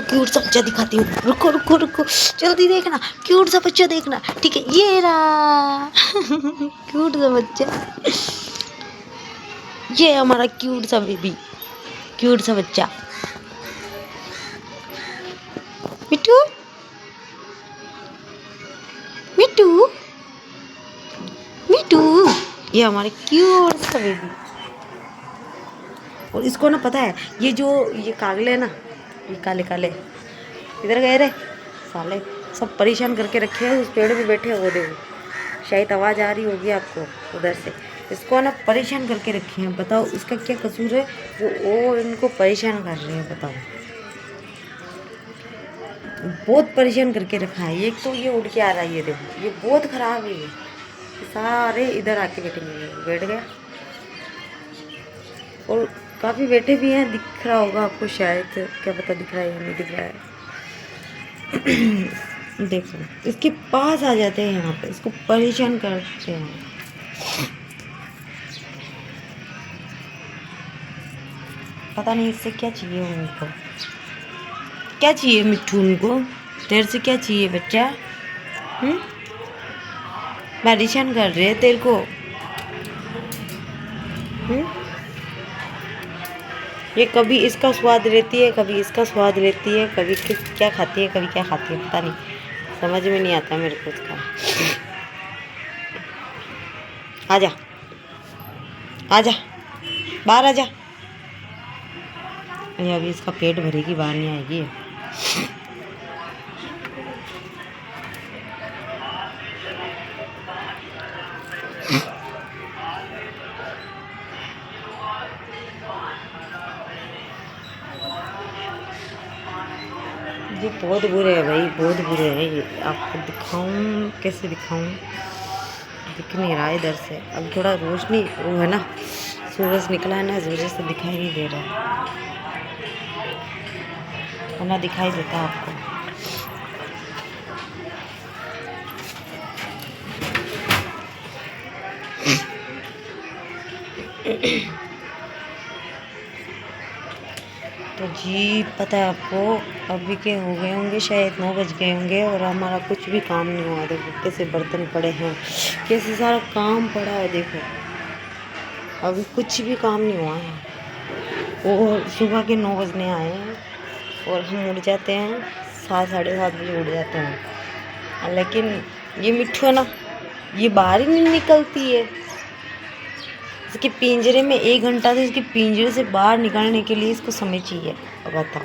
तुमको क्यूट सा बच्चा दिखाती हूँ। रुको रुको रुको, जल्दी देखना, क्यूट सा बच्चा देखना। ठीक है, ये रहा क्यूट सा बच्चा। ये हमारा क्यूट सा बेबी, क्यूट सा बच्चा। मिट्टू मिट्टू मिट्टू, ये हमारे क्यूट सा बेबी। और इसको ना पता है, ये कागले है ना, ये काले काले इधर गए रे साले, सब परेशान करके रखे हैं। उस पेड़ पे बैठे वो देखो, शायद आवाज़ आ रही होगी आपको उधर से। इसको ना परेशान करके रखे हैं। बताओ इसका क्या कसूर है, वो इनको परेशान कर रहे हैं। बताओ, बहुत परेशान करके रखा है। एक तो ये उड़ के आ रहा है, ये देखो, ये बहुत ख़राब है। ये सारे इधर आके बैठेंगे, बैठ गया। और काफ़ी बैठे भी हैं, दिख रहा होगा आपको शायद, क्या पता दिख रहा है या नहीं दिख रहा है। देखो, इसके पास आ जाते हैं यहाँ पे, इसको परेशान करते हैं। पता नहीं इससे क्या चाहिए उनको, क्या चाहिए मिट्टू उनको, तेरे से क्या चाहिए बच्चा? परेशान कर रहे हैं तेरे को। ये कभी इसका स्वाद लेती है, कभी इसका स्वाद लेती है, कभी क्या खाती है, कभी क्या खाती है, पता नहीं, समझ में नहीं आता मेरे को इसका। आजा आजा, बाहर आजा। अभी इसका पेट भरेगी, बाहर नहीं आएगी। ये बहुत बुरे है भाई, बहुत बुरे है। ये आपको दिखाऊं, कैसे दिखाऊं, दिख नहीं रहा इधर से। अब थोड़ा रोशनी वो है ना, सूरज निकला है ना, इस वजह से दिखाई नहीं दे रहा है, वरना दिखाई देता आपको। तो जी पता है आपको, अभी के हो गए होंगे शायद 9 बज गए होंगे, और हमारा कुछ भी काम नहीं हुआ। देखो कैसे बर्तन पड़े हैं, कैसे सारा काम पड़ा है। देखो अभी कुछ भी काम नहीं हुआ है। और सुबह के 9 बजने आए हैं, और हम उड़ जाते हैं 7 साढ़े 7 बजे उड़ जाते हैं। लेकिन ये मिट्टू है ना, ये बाहर ही नहीं निकलती है। इसके पिंजरे में 1 घंटा से, इसके पिंजरे से बाहर निकलने के लिए इसको समय चाहिए। अब बताओ,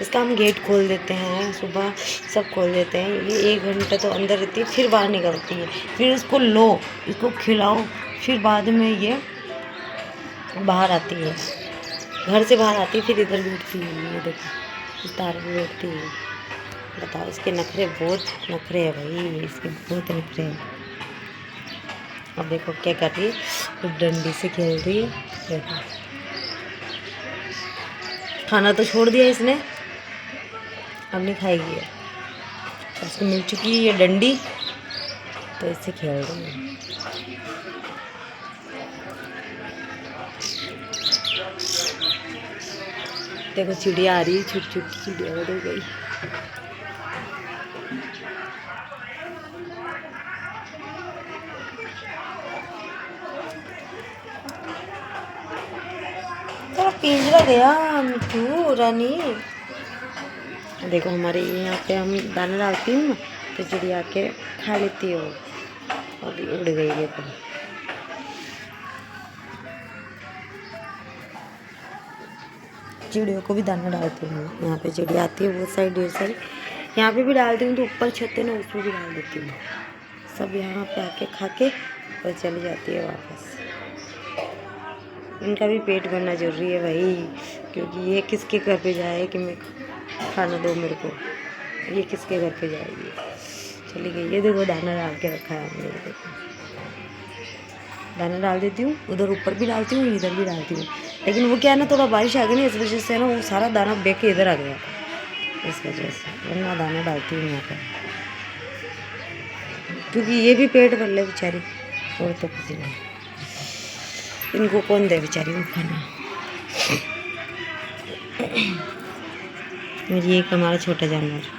इसका हम गेट खोल देते हैं, सुबह सब खोल देते हैं, ये 1 घंटा तो अंदर रहती है, फिर बाहर निकलती है। फिर इसको लो, इसको खिलाओ, फिर बाद में ये बाहर आती है, घर से बाहर आती है, फिर इधर बैठती है। ये देखो इस तार पर बैठती है। बताओ, इसके नखरे, बहुत नखरे है भाई, इसके बहुत नखरे हैं। अब देखो क्या कर रही है, तो डंडी से खेल रही है। देखो खाना तो छोड़ दिया इसने, अब नहीं खाएगी है, इसको मिल चुकी है ये डंडी, तो इससे खेल रही है। देखो चिड़िया आ रही है, छोटी छोटी चिड़िया उड़ गई। पिंजरा गया मिट्टू रानी। देखो हमारे यहाँ पे हम दाना डालती हूँ, तो चिड़िया के खा लेती है वो। अभी उड़ गई है तो चिड़ियों को भी दाना डालती हूँ। यहाँ पे चिड़िया आती है बहुत सारी, ढेर सारी, यहाँ पे भी डालती हूँ। तो ऊपर छत है ना, उसमें भी डाल देती हूँ। सब यहाँ पे आके खा के और चली जाती है वापस। इनका भी पेट भरना जरूरी है भाई, क्योंकि ये किसके घर पे जाए कि मैं खाना दो मेरे को, ये किसके घर पे जाएगी। चली गई। ये देखो दाना डाल के रखा है हमने, देखो दाना डाल देती हूँ, उधर ऊपर भी डालती हूँ, इधर भी डालती हूँ। लेकिन वो क्या है ना, थोड़ा बारिश आ गई ना, इस वजह से ना वो सारा दाना बेच के इधर आ गया, इस वजह से। वरना दाना डालती हूँ यहाँ पर, क्योंकि ये भी पेट भर ले बेचारी, और तो कुछ नहीं, इनको कौन दे बेचारी को खाना। और ये एक हमारा छोटा जानवर।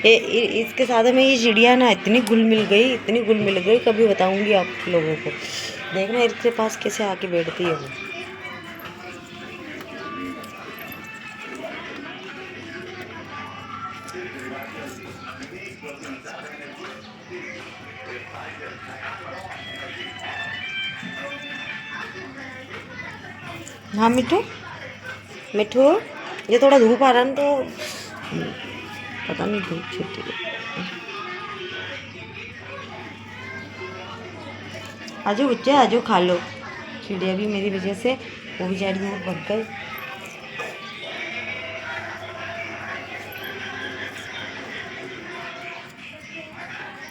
इसके साथ में ये चिड़िया ना इतनी घुल मिल गई, इतनी घुल मिल गई, कभी बताऊंगी आप लोगों को। देखना इसके पास कैसे आके बैठती है वो। हाँ मिठू, मिठू, ये थोड़ा धूप आ रहा है तो पता नहीं धूप छुट्टी है। आजो बच्चे, आजो खा लो। चिड़िया भी मेरी वजह से वो बेचारी में भग गई।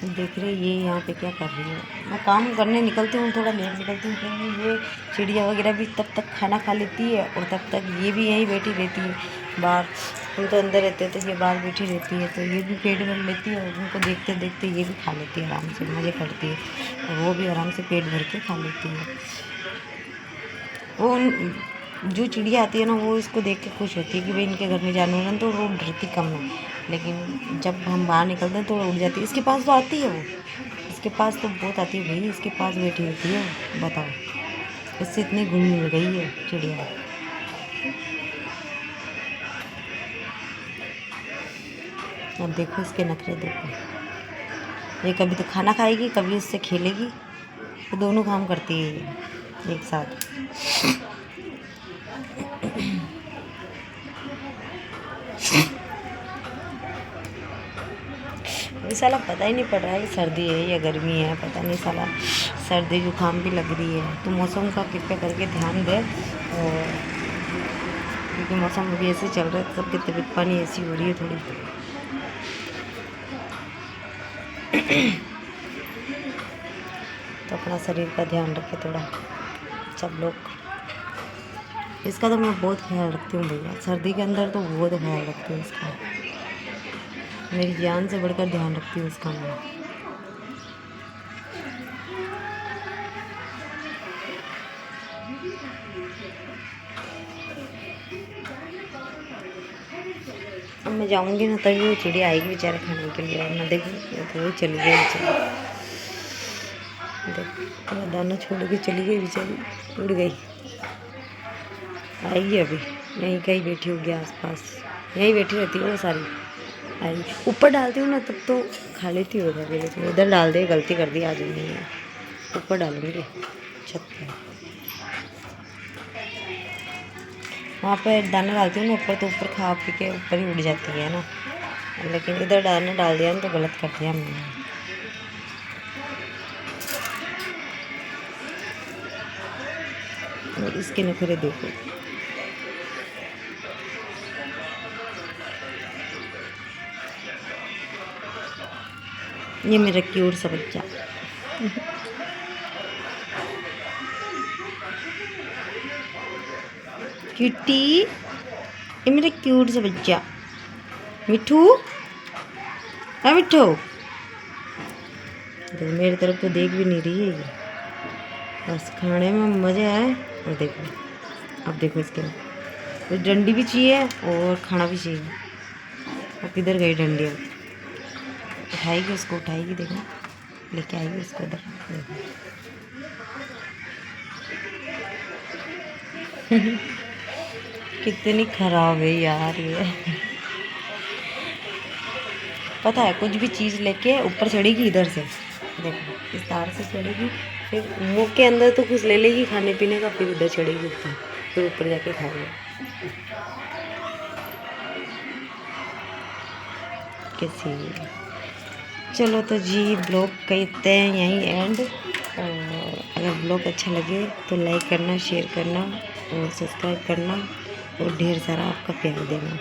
देख रहे ये यहाँ पे क्या कर रही है। मैं काम करने निकलती हूँ, थोड़ा लेट निकलती हूँ क्योंकि ये चिड़िया वगैरह भी तब तक खाना खा लेती है और तब तक ये भी यहीं बैठी रहती है बाहर। हम तो अंदर रहते हैं तो ये बाहर बैठी रहती है, तो ये भी पेट भर लेती है और उनको देखते देखते ये भी खा लेती है आराम से, मज़े करती है और वो भी आराम से पेट भर के खा लेती है। वो जो चिड़िया आती है ना वो इसको देख के खुश होती है कि भाई इनके घर में जानवर हैं, तो वो डरती कम है। लेकिन जब हम बाहर निकलते हैं तो उड़ जाती है। इसके पास तो आती है वो, इसके पास तो बहुत आती है भाई, इसके पास बैठी होती है। बताओ, इससे इतनी घुल मिल गई है चिड़िया। अब देखो इसके नखरे देखो, ये कभी तो खाना खाएगी, कभी उससे खेलेगी, वो दोनों काम करती है ये एक साथ। साला पता ही नहीं पड़ रहा है सर्दी है या गर्मी है, पता नहीं साला सर्दी जुकाम भी लग रही है। तो मौसम का कृपया करके ध्यान दे, और क्योंकि मौसम अभी ऐसे चल रहा है, सबकी तबीयत पानी ऐसी हो रही है थोड़ी। तो अपना शरीर का ध्यान रखे थोड़ा सब लोग। इसका तो मैं बहुत ख्याल रखती हूँ भैया, सर्दी के अंदर तो बहुत ख्याल रखती हूँ इसका, मेरी जान से बढ़कर ध्यान रखती हूँ इसका मैं। अब मैं जाऊँगी ना तभी वो चिड़िया आएगी बेचारा खाने के लिए, ना देखो तो वो चली गई बेचारी, देखो दाना छोड़ के चली गई बेचारी, उड़ गई। आएगी अभी, यहीं कहीं बैठी होगी आसपास, यहीं बैठी रहती है वो सारी। आई ऊपर डालती हूँ ना तब तो खा लेती हो उधर, लेकिन इधर डाल दे, गलती कर दी आज नहीं है। ऊपर डालूंगी छत पे, वहाँ पे दाना डालती हूँ ना ऊपर, तो ऊपर खा पी के ऊपर ही उड़ जाती है ना। लेकिन इधर दाना डाल दिया ना तो गलत कर दिया मैंने। इसके नखरे देखो, ये मेरा क्यूट सा बच्चा। क्यूटी, ये मेरा क्यूट सा बच्चा मिठू। है मिठू, तो मेरी तरफ तो देख भी नहीं रही है ये, बस खाने में मज़ा है। और देखो, अब देखो इसके तो डंडी भी चाहिए और खाना भी चाहिए। अब किधर गई डंडी, अब उठाएगी उसको, उठाएगी, देखो लेके आएगी उसको इधर। कितनी खराब है यार ये। पता है कुछ भी चीज़ लेके ऊपर चढ़ेगी इधर से, देखो इस तार से चढ़ेगी, फिर मुँह के अंदर तो कुछ ले लेगी खाने पीने का, फिर उधर चढ़ेगी ऊपर, फिर ऊपर जाके खाएगी। कैसी। चलो तो जी ब्लॉग कहते हैं यहीं एंड। और अगर ब्लॉग अच्छा लगे तो लाइक करना, शेयर करना और सब्सक्राइब करना और ढेर सारा आपका प्यार देना।